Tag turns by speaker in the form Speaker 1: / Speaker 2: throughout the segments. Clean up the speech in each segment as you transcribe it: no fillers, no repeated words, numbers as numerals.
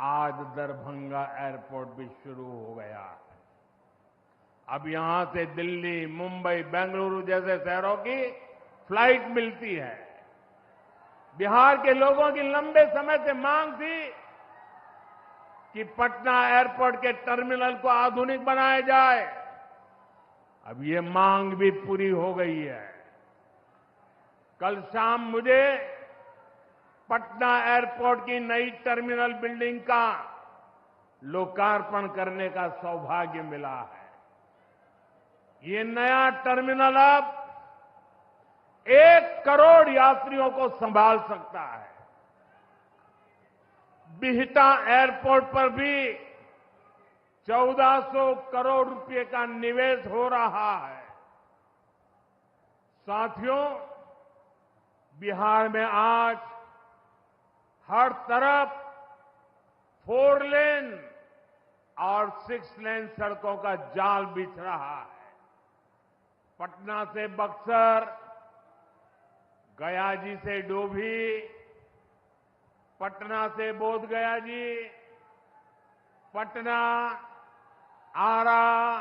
Speaker 1: आज दरभंगा एयरपोर्ट भी शुरू हो गया है। अब यहां से दिल्ली, मुंबई, बेंगलुरु जैसे शहरों की फ्लाइट मिलती है। बिहार के लोगों की लंबे समय से मांग थी कि पटना एयरपोर्ट के टर्मिनल को आधुनिक बनाया जाए। अब ये मांग भी पूरी हो गई है। कल शाम मुझे पटना एयरपोर्ट की नई टर्मिनल बिल्डिंग का लोकार्पण करने का सौभाग्य मिला है। ये नया टर्मिनल अब 1 करोड़ यात्रियों को संभाल सकता है। बिहटा एयरपोर्ट पर भी 1400 करोड़ रुपए का निवेश हो रहा है। साथियों, बिहार में आज हर तरफ 4 लेन और 6 लेन सड़कों का जाल बिछ रहा है। पटना से बक्सर, गया जी से डोभी, पटना से बोध गया जी, पटना, आरा,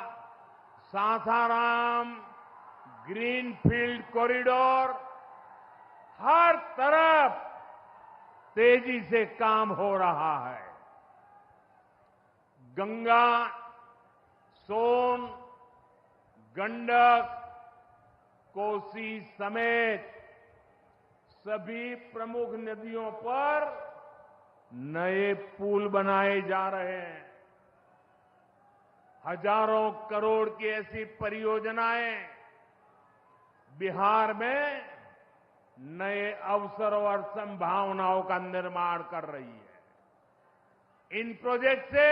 Speaker 1: सासाराम, ग्रीनफील्ड कॉरिडोर, हर तरफ तेजी से काम हो रहा है। गंगा, सोन, गंडक, कोसी समेत सभी प्रमुख नदियों पर नए पुल बनाए जा रहे हैं। हजारों करोड़ की ऐसी परियोजनाएं बिहार में नए अवसरों और संभावनाओं का निर्माण कर रही है। इन प्रोजेक्ट से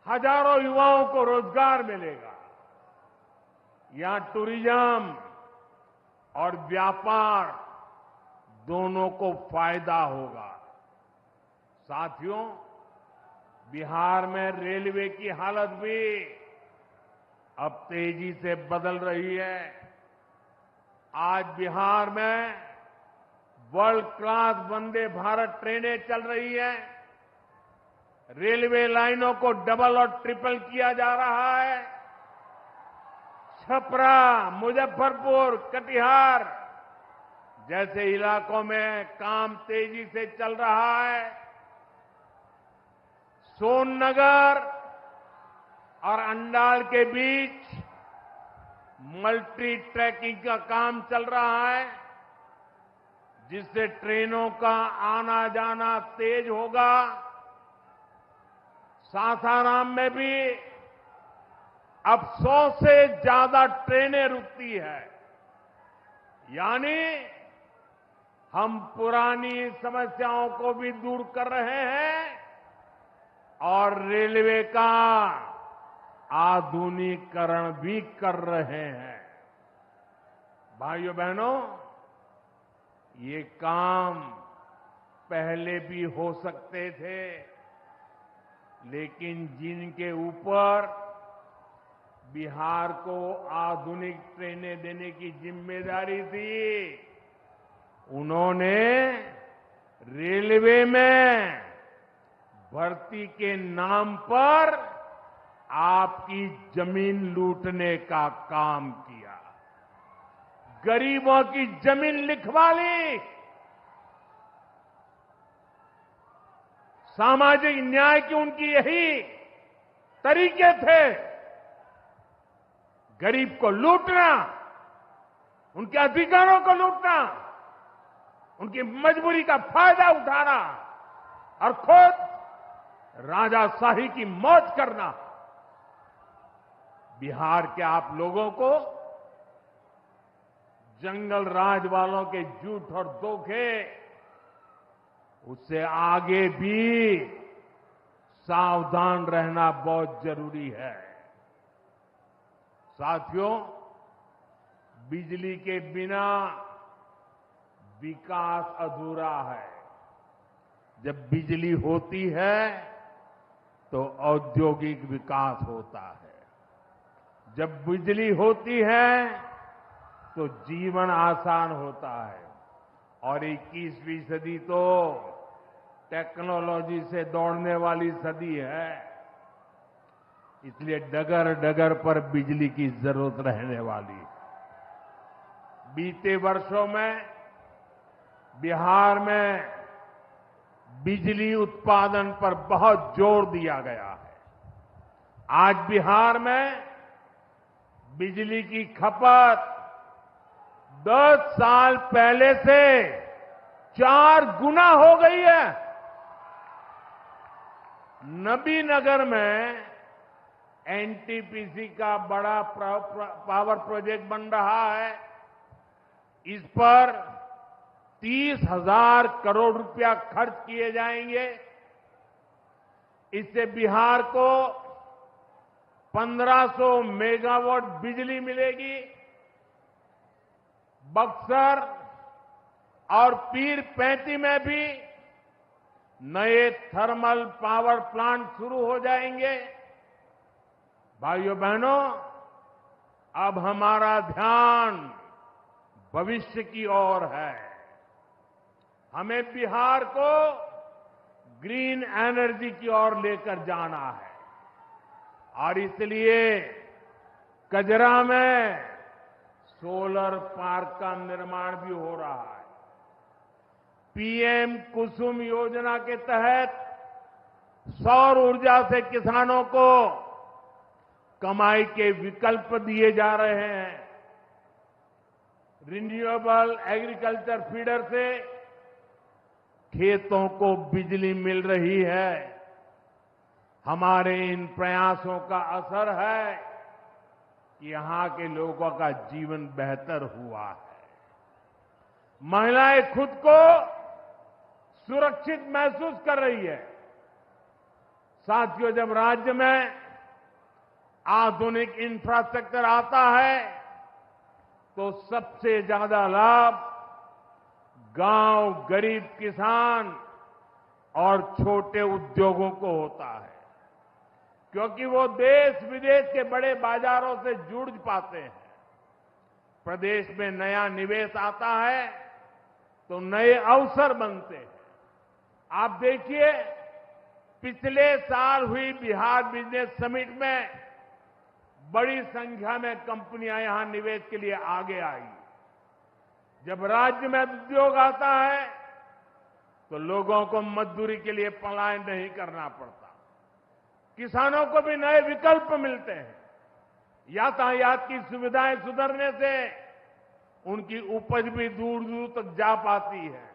Speaker 1: हजारों युवाओं को रोजगार मिलेगा। यहां टूरिज्म और व्यापार दोनों को फायदा होगा। साथियों, बिहार में रेलवे की हालत भी अब तेजी से बदल रही है। आज बिहार में वर्ल्ड क्लास वंदे भारत ट्रेनें चल रही हैं। रेलवे लाइनों को डबल और ट्रिपल किया जा रहा है। छपरा, मुजफ्फरपुर, कटिहार जैसे इलाकों में काम तेजी से चल रहा है। सोननगर और अंडाल के बीच मल्टी ट्रैकिंग का काम चल रहा है, जिससे ट्रेनों का आना जाना तेज होगा। सासाराम में भी अब 100 से ज्यादा ट्रेनें रुकती है। यानी हम पुरानी समस्याओं को भी दूर कर रहे हैं और रेलवे का आधुनिकीकरण भी कर रहे हैं। भाइयों बहनों, ये काम पहले भी हो सकते थे, लेकिन जिनके ऊपर बिहार को आधुनिक ट्रेनें देने की जिम्मेदारी थी, उन्होंने रेलवे में भर्ती के नाम पर आपकी जमीन लूटने का काम किया। गरीबों की जमीन लिखवा ली। सामाजिक न्याय की उनकी यही तरीके थे। गरीब को लूटना, उनके अधिकारों को लूटना, उनकी मजबूरी का फायदा उठाना और खुद राजाशाही की मौज करना। बिहार के आप लोगों को जंगल राज वालों के झूठ और धोखे, उससे आगे भी सावधान रहना बहुत जरूरी है। साथियों, बिजली के बिना विकास अधूरा है। जब बिजली होती है तो औद्योगिक विकास होता है। जब बिजली होती है तो जीवन आसान होता है। और 21वीं सदी तो टेक्नोलॉजी से दौड़ने वाली सदी है, इसलिए डगर डगर पर बिजली की जरूरत रहने वाली है। बीते वर्षों में बिहार में बिजली उत्पादन पर बहुत जोर दिया गया है। आज बिहार में बिजली की खपत 10 साल पहले से 4 गुना हो गई है। नबीनगर में एनटीपीसी का बड़ा पावर प्रोजेक्ट बन रहा है। इस पर 30,000 करोड़ रुपया खर्च किए जाएंगे। इससे बिहार को 1500 मेगावाट बिजली मिलेगी। बक्सर और पीर पैंती में भी नए थर्मल पावर प्लांट शुरू हो जाएंगे। भाइयों बहनों, अब हमारा ध्यान भविष्य की ओर है। हमें बिहार को ग्रीन एनर्जी की ओर लेकर जाना है और इसलिए कजरा में सोलर पार्क का निर्माण भी हो रहा है। पीएम कुसुम योजना के तहत सौर ऊर्जा से किसानों को कमाई के विकल्प दिए जा रहे हैं। रिन्यूएबल एग्रीकल्चर फीडर से खेतों को बिजली मिल रही है। हमारे इन प्रयासों का असर है कि यहां के लोगों का जीवन बेहतर हुआ है। महिलाएं खुद को सुरक्षित महसूस कर रही है। साथियों, जब राज्य में आधुनिक इंफ्रास्ट्रक्चर आता है तो सबसे ज्यादा लाभ गांव, गरीब किसान और छोटे उद्योगों को होता है, क्योंकि वो देश विदेश के बड़े बाजारों से जुड़ पाते हैं। प्रदेश में नया निवेश आता है तो नए अवसर बनते हैं। आप देखिए, पिछले साल हुई बिहार बिजनेस समिट में बड़ी संख्या में कंपनियां यहां निवेश के लिए आगे आई। जब राज्य में उद्योग आता है तो लोगों को मजदूरी के लिए पलायन नहीं करना पड़ता। किसानों को भी नए विकल्प मिलते हैं। यातायात की सुविधाएं सुधरने से उनकी उपज भी दूर दूर तक जा पाती है।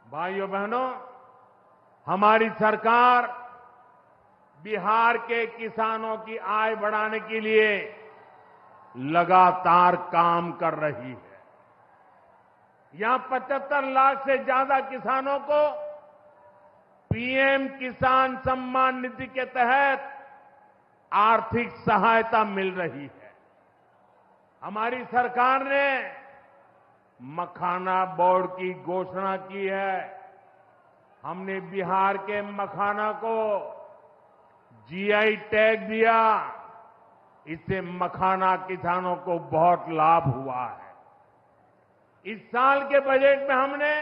Speaker 1: भाइयों बहनों, हमारी सरकार बिहार के किसानों की आय बढ़ाने के लिए लगातार काम कर रही है। यहां 75 लाख से ज्यादा किसानों को पीएम किसान सम्मान निधि के तहत आर्थिक सहायता मिल रही है। हमारी सरकार ने मखाना बोर्ड की घोषणा की है। हमने बिहार के मखाना को जीआई टैग दिया। इससे मखाना किसानों को बहुत लाभ हुआ है। इस साल के बजट में हमने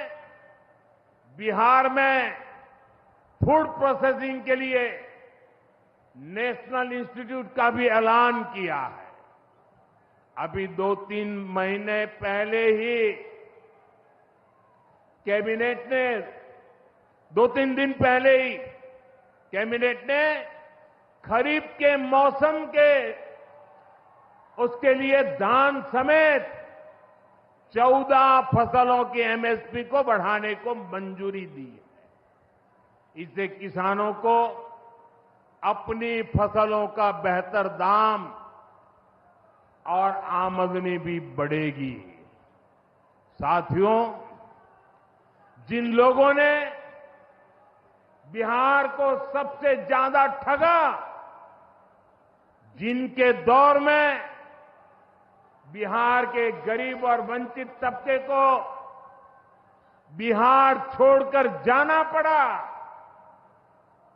Speaker 1: बिहार में फूड प्रोसेसिंग के लिए नेशनल इंस्टीट्यूट का भी ऐलान किया है। अभी 2-3 महीने पहले ही कैबिनेट ने 2-3 दिन पहले ही कैबिनेट ने खरीफ के मौसम के उसके लिए धान समेत 14 फसलों की एमएसपी को बढ़ाने को मंजूरी दी है। इससे किसानों को अपनी फसलों का बेहतर दाम और आमदनी भी बढ़ेगी। साथियों, जिन लोगों ने बिहार को सबसे ज्यादा ठगा, जिनके दौर में बिहार के गरीब और वंचित तबके को बिहार छोड़कर जाना पड़ा,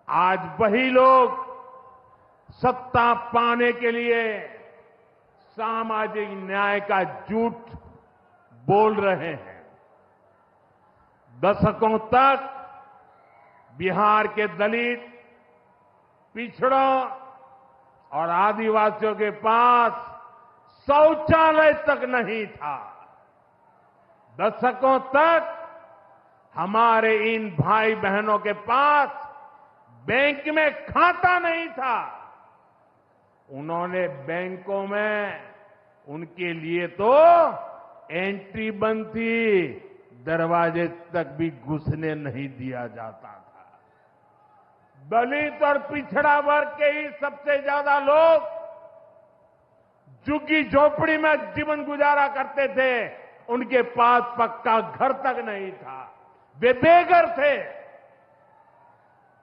Speaker 1: आज वही लोग सत्ता पाने के लिए सामाजिक न्याय का झूठ बोल रहे हैं। दशकों तक बिहार के दलित, पिछड़ों और आदिवासियों के पास शौचालय तक नहीं था। दशकों तक हमारे इन भाई बहनों के पास बैंक में खाता नहीं था। उन्होंने बैंकों में उनके लिए तो एंट्री बंद थी, दरवाजे तक भी घुसने नहीं दिया जाता था। दलित और पिछड़ा वर्ग के ही सबसे ज्यादा लोग झुग्गी झोपड़ी में जीवन गुजारा करते थे। उनके पास पक्का घर तक नहीं था, वे बेघर थे।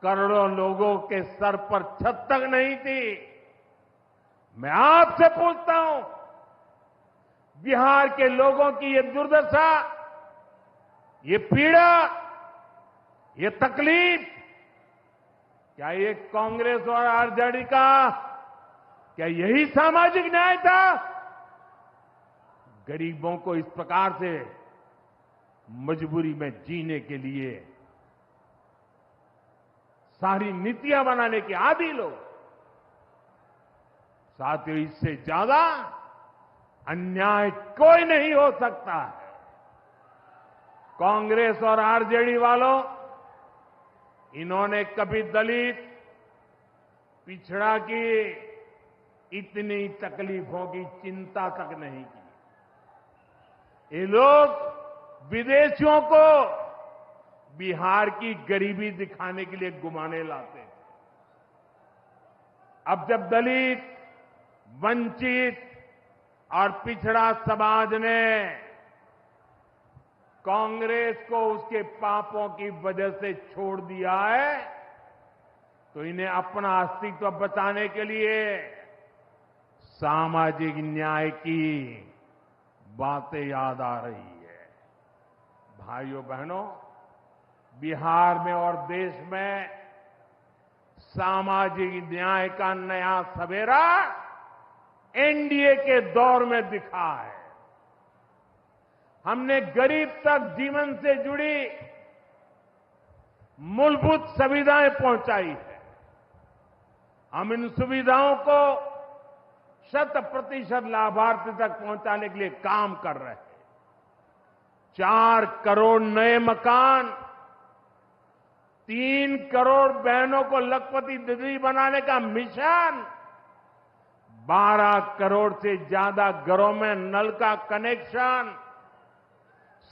Speaker 1: करोड़ों लोगों के सर पर छत तक नहीं थी। मैं आपसे पूछता हूं, बिहार के लोगों की ये दुर्दशा, ये पीड़ा, ये तकलीफ, क्या ये कांग्रेस और आरजेडी का, क्या यही सामाजिक न्याय था? गरीबों को इस प्रकार से मजबूरी में जीने के लिए सारी नीतियां बनाने के आदी लोग। साथियों, इससे ज्यादा अन्याय कोई नहीं हो सकता है। कांग्रेस और आरजेडी वालों, इन्होंने कभी दलित, पिछड़ा की इतनी तकलीफों की चिंता तक नहीं की। ये लोग विदेशियों को बिहार की गरीबी दिखाने के लिए घुमाने लाते हैं। अब जब दलित, वंचित और पिछड़ा समाज ने कांग्रेस को उसके पापों की वजह से छोड़ दिया है, तो इन्हें अपना अस्तित्व बचाने के लिए सामाजिक न्याय की बातें याद आ रही है। भाइयों बहनों, बिहार में और देश में सामाजिक न्याय का नया सवेरा एनडीए के दौर में दिखा है। हमने गरीब तक जीवन से जुड़ी मूलभूत सुविधाएं पहुंचाई है। हम इन सुविधाओं को 100% लाभार्थी तक पहुंचाने के लिए काम कर रहे हैं। 4 करोड़ नए मकान, 3 करोड़ बहनों को लखपति दीदी बनाने का मिशन, 12 करोड़ से ज्यादा घरों में नल का कनेक्शन,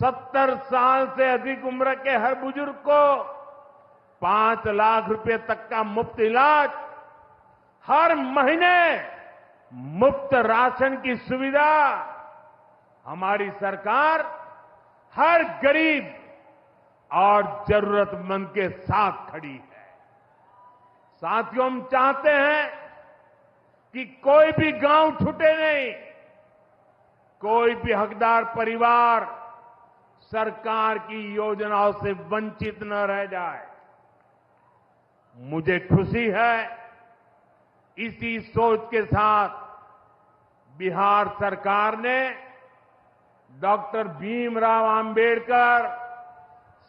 Speaker 1: 70 साल से अधिक उम्र के हर बुजुर्ग को 5 लाख रुपए तक का मुफ्त इलाज, हर महीने मुफ्त राशन की सुविधा। हमारी सरकार हर गरीब और जरूरतमंद के साथ खड़ी है। साथियों, हम चाहते हैं कि कोई भी गांव छूटे नहीं, कोई भी हकदार परिवार सरकार की योजनाओं से वंचित न रह जाए। मुझे खुशी है, इसी सोच के साथ बिहार सरकार ने डॉक्टर भीमराव अंबेडकर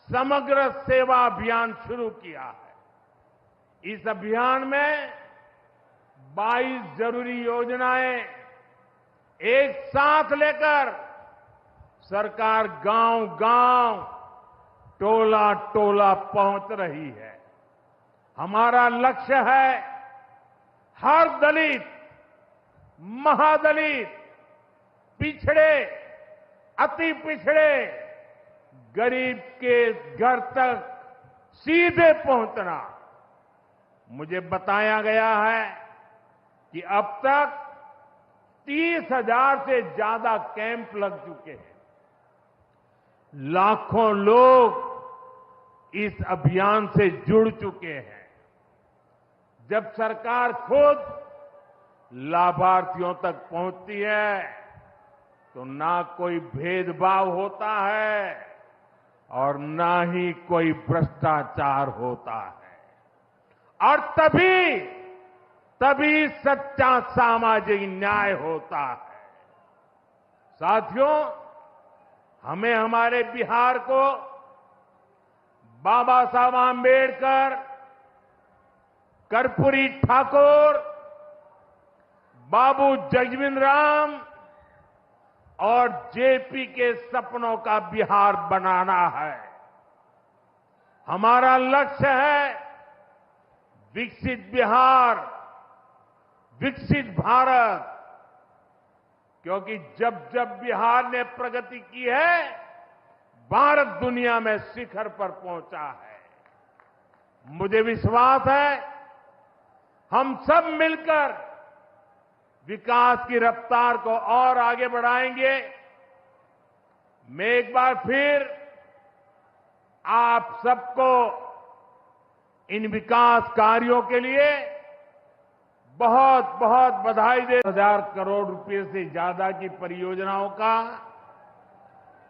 Speaker 1: समग्र सेवा अभियान शुरू किया है। इस अभियान में 22 जरूरी योजनाएं एक साथ लेकर सरकार गांव-गांव, टोला-टोला पहुंच रही है। हमारा लक्ष्य है हर दलित, महादलित, पिछड़े, अति पिछड़े, गरीब के घर तक सीधे पहुंचना। मुझे बताया गया है कि अब तक 30,000 से ज्यादा कैंप लग चुके हैं। लाखों लोग इस अभियान से जुड़ चुके हैं। जब सरकार खुद लाभार्थियों तक पहुंचती है तो ना कोई भेदभाव होता है और ना ही कोई भ्रष्टाचार होता है, और तभी सच्चा सामाजिक न्याय होता है। साथियों, हमें हमारे बिहार को बाबा साहब आम्बेडकर, कर्पूरी ठाकुर, बाबू जगजीवन राम और जेपी के सपनों का बिहार बनाना है। हमारा लक्ष्य है विकसित बिहार, विकसित भारत, क्योंकि जब जब बिहार ने प्रगति की है, भारत दुनिया में शिखर पर पहुंचा है। मुझे विश्वास है हम सब मिलकर विकास की रफ्तार को और आगे बढ़ाएंगे। मैं एक बार फिर आप सबको इन विकास कार्यों के लिए बहुत बहुत बधाई दे। 1000 करोड़ रुपए से ज्यादा की परियोजनाओं का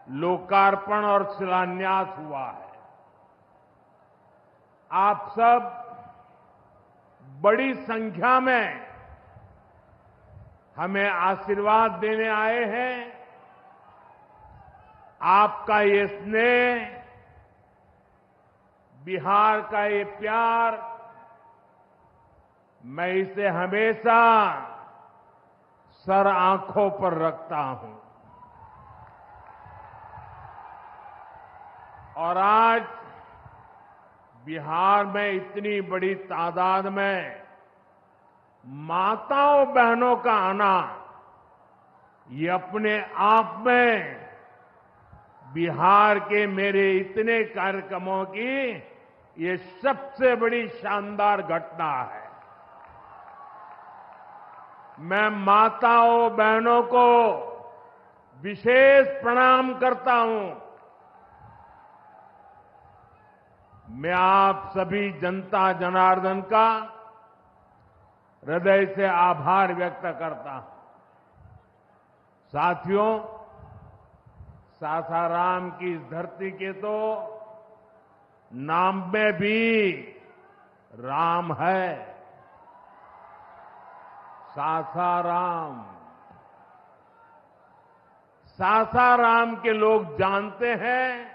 Speaker 1: लोकार्पण और शिलान्यास हुआ है। आप सब बड़ी संख्या में हमें आशीर्वाद देने आए हैं। आपका ये स्नेह, बिहार का ये प्यार, मैं इसे हमेशा सर आंखों पर रखता हूं। और आज बिहार में इतनी बड़ी तादाद में माताओं बहनों का आना, ये अपने आप में बिहार के मेरे इतने कार्यक्रमों की ये सबसे बड़ी शानदार घटना है। मैं माताओं बहनों को विशेष प्रणाम करता हूं। मैं आप सभी जनता जनार्दन का हृदय से आभार व्यक्त करता हूं। साथियों, सासाराम की इस धरती के तो नाम में भी राम है। सासाराम, सासाराम के लोग जानते हैं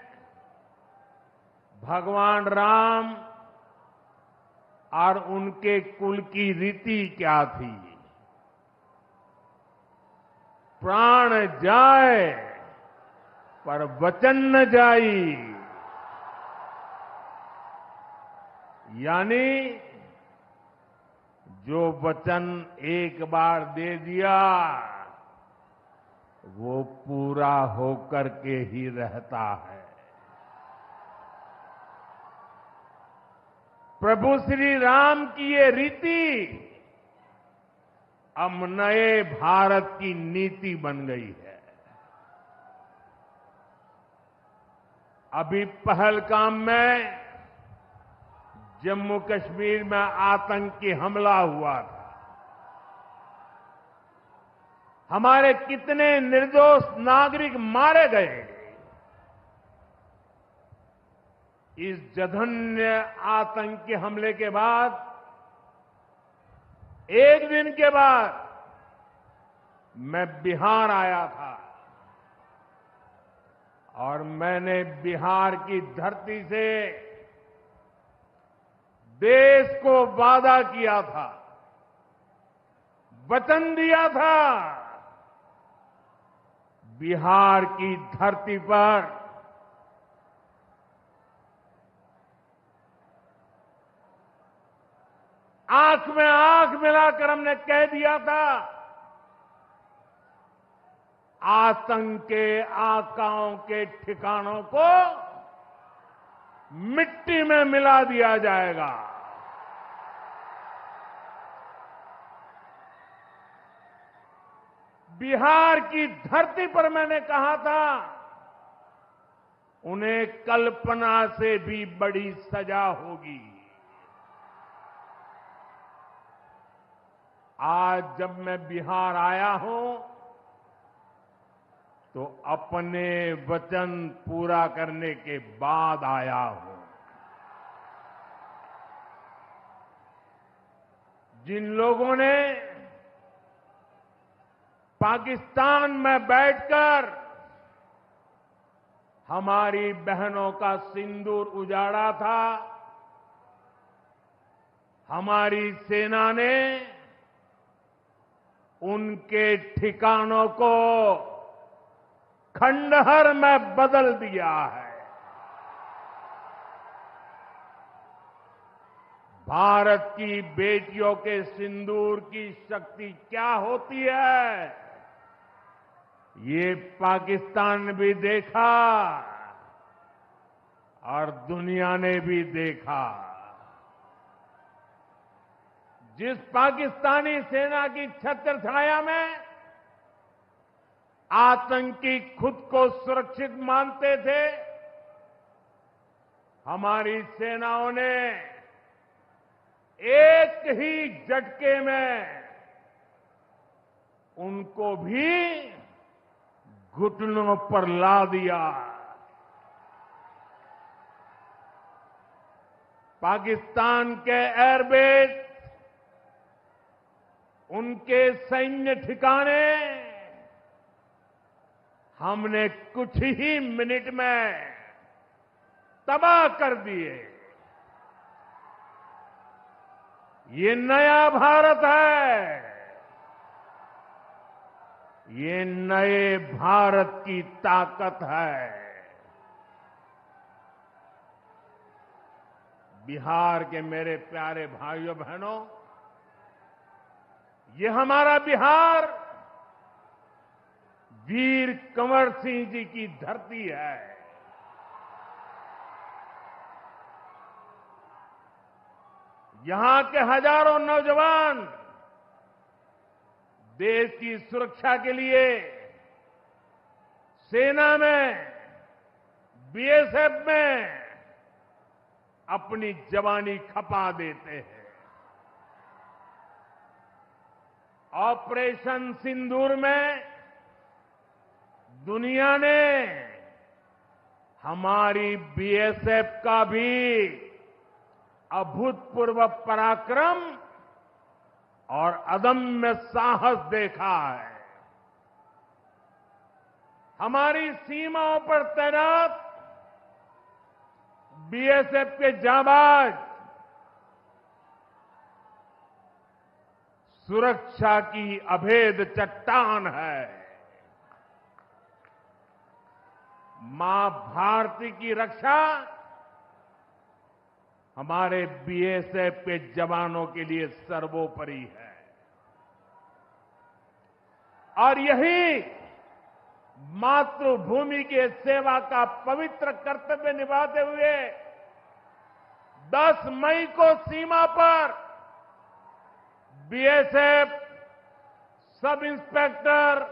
Speaker 1: भगवान राम और उनके कुल की रीति क्या थी। प्राण जाए पर वचन न जाई, यानी जो वचन एक बार दे दिया वो पूरा होकर के ही रहता है। प्रभु श्री राम की ये रीति अब नए भारत की नीति बन गई है। अभी पहलगाम में जम्मू कश्मीर में आतंकी हमला हुआ था। हमारे कितने निर्दोष नागरिक मारे गए। इस जघन्य आतंकी हमले के बाद, एक दिन के बाद मैं बिहार आया था और मैंने बिहार की धरती से देश को वादा किया था, वचन दिया था, बिहार की धरती पर आंख में आंख मिलाकर हमने कह दिया था, आतंक के आकाओं के ठिकानों को मिट्टी में मिला दिया जाएगा। बिहार की धरती पर मैंने कहा था, उन्हें कल्पना से भी बड़ी सजा होगी। आज जब मैं बिहार आया हूं तो अपने वचन पूरा करने के बाद आया हूं। जिन लोगों ने पाकिस्तान में बैठकर हमारी बहनों का सिंदूर उजाड़ा था, हमारी सेना ने उनके ठिकानों को खंडहर में बदल दिया है। भारत की बेटियों के सिंदूर की शक्ति क्या होती है, ये पाकिस्तान ने भी देखा और दुनिया ने भी देखा। जिस पाकिस्तानी सेना की छत्रछाया में आतंकी खुद को सुरक्षित मानते थे, हमारी सेनाओं ने एक ही झटके में उनको भी घुटनों पर ला दिया। पाकिस्तान के एयरबेस, उनके सैन्य ठिकाने हमने कुछ ही मिनट में तबाह कर दिए। ये नया भारत है, ये नए भारत की ताकत है। बिहार के मेरे प्यारे भाइयों बहनों, ये हमारा बिहार वीर कंवर सिंह जी की धरती है। यहां के हजारों नौजवान देश की सुरक्षा के लिए सेना में, बीएसएफ में अपनी जवानी खपा देते हैं। ऑपरेशन सिंदूर में दुनिया ने हमारी बीएसएफ का भी अभूतपूर्व पराक्रम और अदम्य साहस देखा है। हमारी सीमाओं पर तैनात बीएसएफ के जाबाज सुरक्षा की अभेद चट्टान है। मां भारती की रक्षा हमारे बीएसएफ के जवानों के लिए सर्वोपरि है। और यही मातृभूमि के सेवा का पवित्र कर्तव्य निभाते हुए 10 मई को सीमा पर बीएसएफ सब इंस्पेक्टर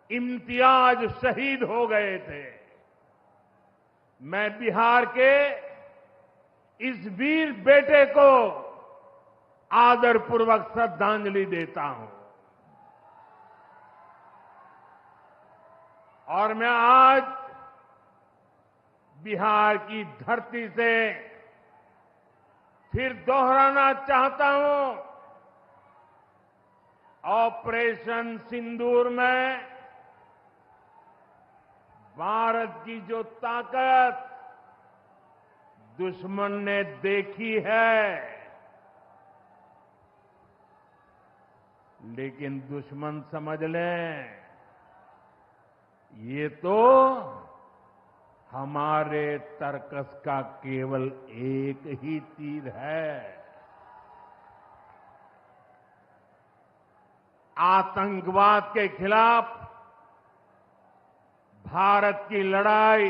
Speaker 1: इम्तियाज शहीद हो गए थे। मैं बिहार के इस वीर बेटे को आदरपूर्वक श्रद्धांजलि देता हूं। और मैं आज बिहार की धरती से फिर दोहराना चाहता हूं, ऑपरेशन सिंदूर में भारत की जो ताकत दुश्मन ने देखी है, लेकिन दुश्मन समझ लें ये तो हमारे तर्कस का केवल एक ही तीर है। आतंकवाद के खिलाफ भारत की लड़ाई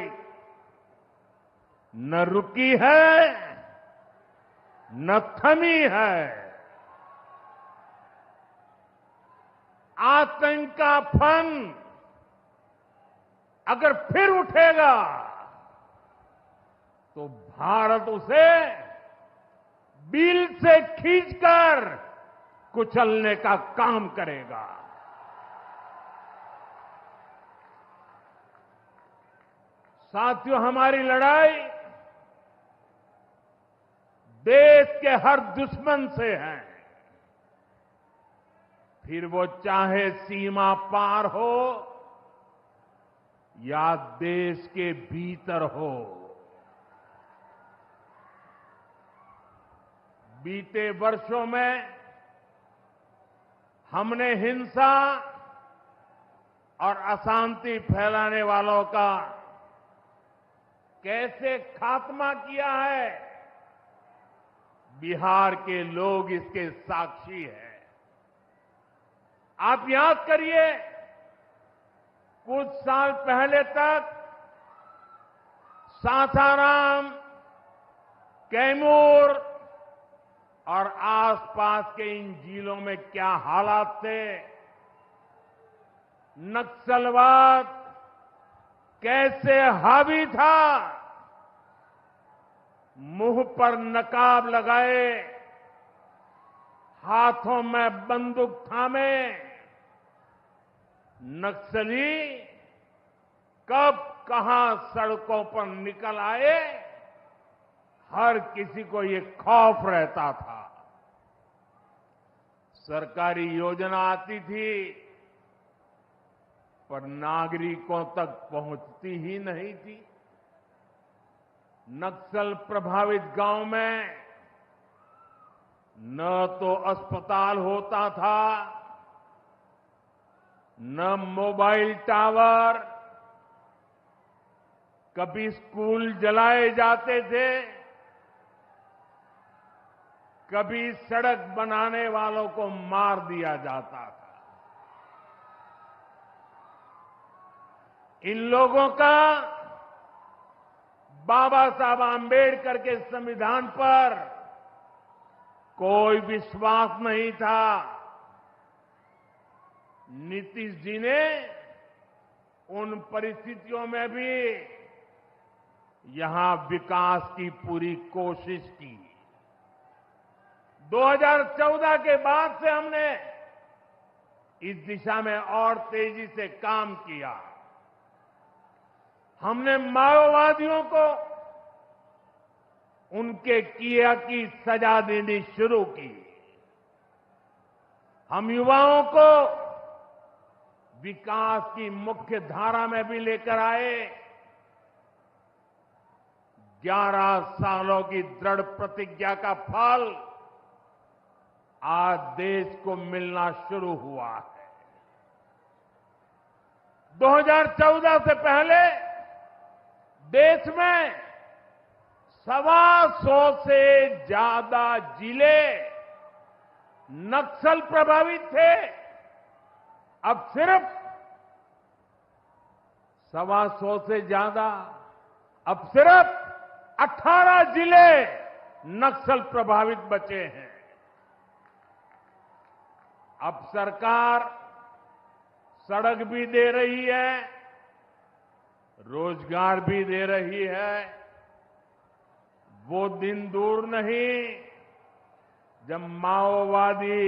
Speaker 1: न रुकी है न थमी है। आतंक का फन अगर फिर उठेगा तो भारत उसे बिल से खींचकर कुचलने का काम करेगा। साथियों, हमारी लड़ाई देश के हर दुश्मन से है, फिर वो चाहे सीमा पार हो या देश के भीतर हो, बीते वर्षों में हमने हिंसा और अशांति फैलाने वालों का कैसे खात्मा किया है, बिहार के लोग इसके साक्षी हैं। आप याद करिए, कुछ साल पहले तक सासाराम, कैमूर और आसपास के इन जिलों में क्या हालात थे, नक्सलवाद कैसे हावी था, मुंह पर नकाब लगाए, हाथों में बंदूक थामे नक्सली कब कहां सड़कों पर निकल आए, हर किसी को ये खौफ रहता था। सरकारी योजना आती थी पर नागरिकों तक पहुंचती ही नहीं थी। नक्सल प्रभावित गांव में न तो अस्पताल होता था, न मोबाइल टावर, कभी स्कूल जलाए जाते थे, कभी सड़क बनाने वालों को मार दिया जाता था। इन लोगों का बाबा साहब आंबेडकर के संविधान पर कोई विश्वास नहीं था। नीतीश जी ने उन परिस्थितियों में भी यहां विकास की पूरी कोशिश की। 2014 के बाद से हमने इस दिशा में और तेजी से काम किया। हमने माओवादियों को उनके किया की सजा देनी शुरू की। हम युवाओं को विकास की मुख्य धारा में भी लेकर आए। 11 सालों की दृढ़ प्रतिज्ञा का फल आज देश को मिलना शुरू हुआ है। 2014 से पहले देश में 125 से ज्यादा जिले नक्सल प्रभावित थे। अब सिर्फ 125 से ज्यादा, अब सिर्फ 18 जिले नक्सल प्रभावित बचे हैं। अब सरकार सड़क भी दे रही है, रोजगार भी दे रही है। वो दिन दूर नहीं जब माओवादी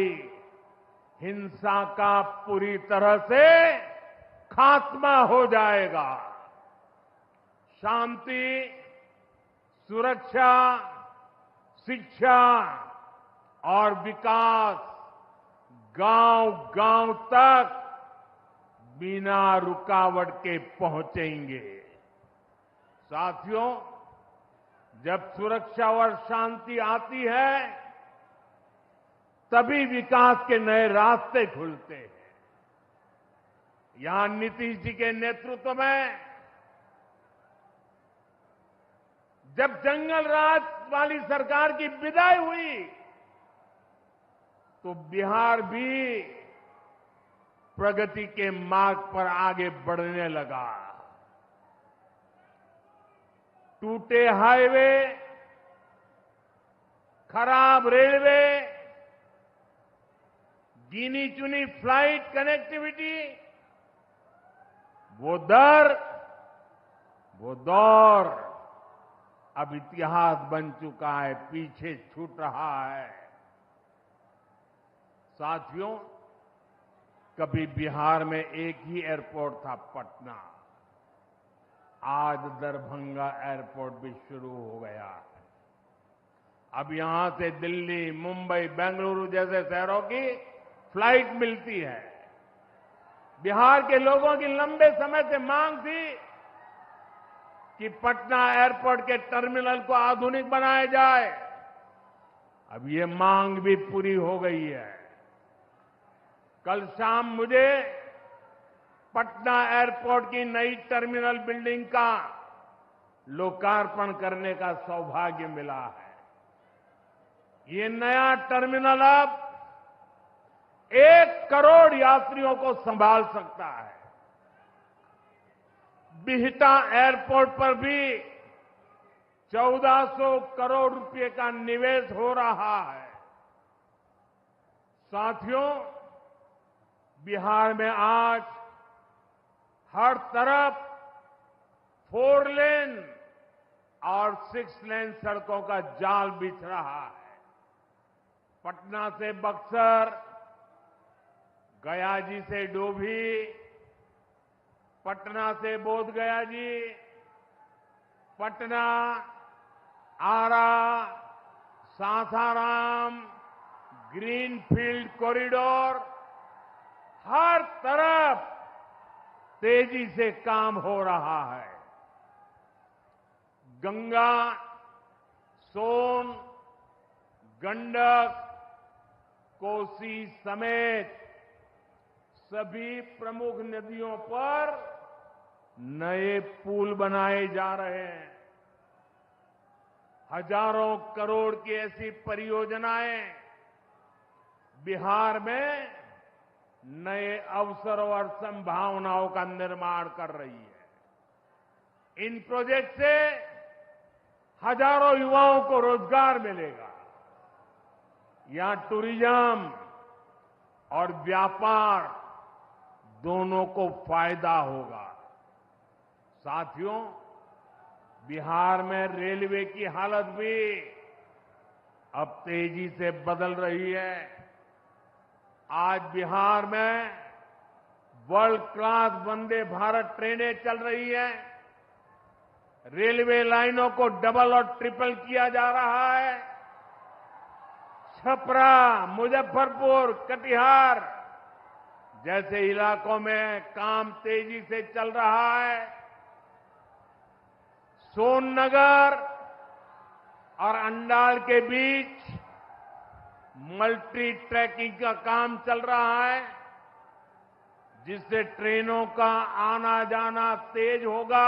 Speaker 1: हिंसा का पूरी तरह से खात्मा हो जाएगा। शांति, सुरक्षा, शिक्षा और विकास गांव-गांव तक बिना रुकावट के पहुंचेंगे। साथियों, जब सुरक्षा और शांति आती है तभी विकास के नए रास्ते खुलते हैं। यहां नीतीश जी के नेतृत्व में जब जंगल राज वाली सरकार की विदाई हुई तो बिहार भी प्रगति के मार्ग पर आगे बढ़ने लगा। टूटे हाईवे, खराब रेलवे, गिनी चुनी फ्लाइट कनेक्टिविटी, वो दौर अब इतिहास बन चुका है, पीछे छूट रहा है। साथियों, कभी बिहार में एक ही एयरपोर्ट था, पटना। आज दरभंगा एयरपोर्ट भी शुरू हो गया है। अब यहां से दिल्ली, मुंबई, बेंगलुरु जैसे शहरों की फ्लाइट मिलती है। बिहार के लोगों की लंबे समय से मांग थी कि पटना एयरपोर्ट के टर्मिनल को आधुनिक बनाया जाए। अब ये मांग भी पूरी हो गई है। कल शाम मुझे पटना एयरपोर्ट की नई टर्मिनल बिल्डिंग का लोकार्पण करने का सौभाग्य मिला है। ये नया टर्मिनल अब 1 करोड़ यात्रियों को संभाल सकता है। बिहटा एयरपोर्ट पर भी 1400 करोड़ रुपए का निवेश हो रहा है। साथियों, बिहार में आज हर तरफ 4 लेन और 6 लेन सड़कों का जाल बिछ रहा है। पटना से बक्सर, गया जी से डोभी, पटना से बोधगया जी, पटना, आरा, सासाराम, ग्रीनफील्ड कॉरिडोर, हर तरफ तेजी से काम हो रहा है। गंगा, सोन, गंडक, कोसी समेत सभी प्रमुख नदियों पर नए पुल बनाए जा रहे हैं। हजारों करोड़ की ऐसी परियोजनाएं बिहार में नए अवसरों और संभावनाओं का निर्माण कर रही है। इन प्रोजेक्ट से हजारों युवाओं को रोजगार मिलेगा। यहां टूरिज्म और व्यापार दोनों को फायदा होगा। साथियों, बिहार में रेलवे की हालत भी अब तेजी से बदल रही है। आज बिहार में वर्ल्ड क्लास वंदे भारत ट्रेनें चल रही हैं। रेलवे लाइनों को डबल और ट्रिपल किया जा रहा है। छपरा, मुजफ्फरपुर, कटिहार जैसे इलाकों में काम तेजी से चल रहा है। सोननगर और अंडाल के बीच मल्टी ट्रैकिंग का काम चल रहा है, जिससे ट्रेनों का आना जाना तेज होगा।